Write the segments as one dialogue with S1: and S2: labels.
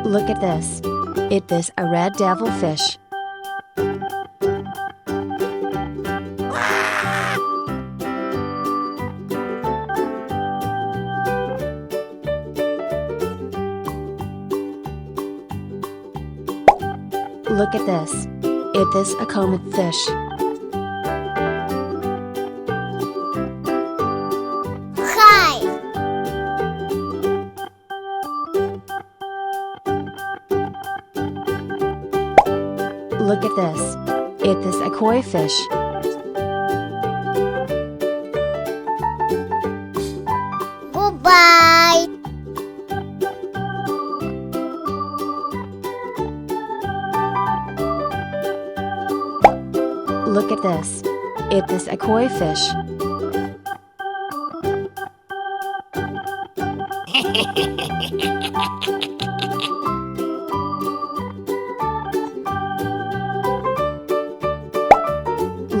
S1: Look at this. It is a red devilfish. Look at this. It is a comet fish.
S2: Hi!
S1: Look at this. It is a koi fish.
S2: Goodbye!
S1: Look at this. It is a koi fish.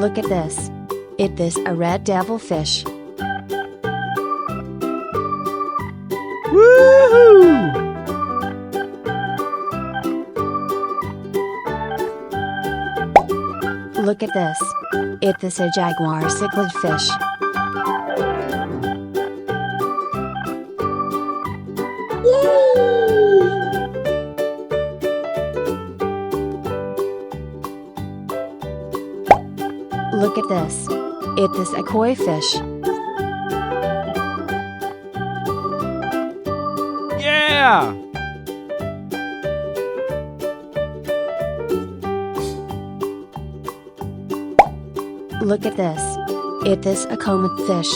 S1: Look at this. It is a red devilfish.
S3: Woohoo!
S1: Look at this. It is a jaguar cichlid fish. Look at this. It is a koi fish.
S3: Yeah!
S1: Look at this. It is a comet fish.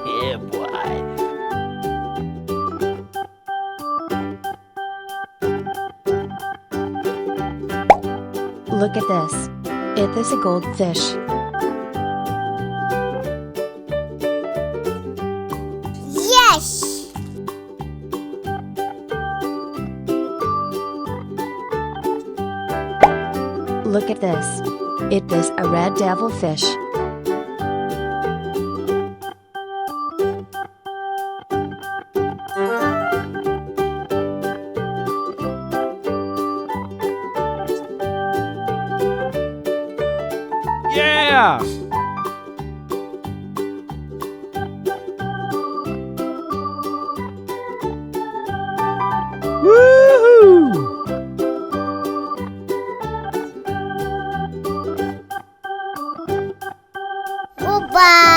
S3: Yeah, boy.
S1: Look at this. It is a goldfish.
S2: Yes!
S1: Look at this. It is a red devilfish.
S3: Yeah! Woohoo!
S2: Goodbye!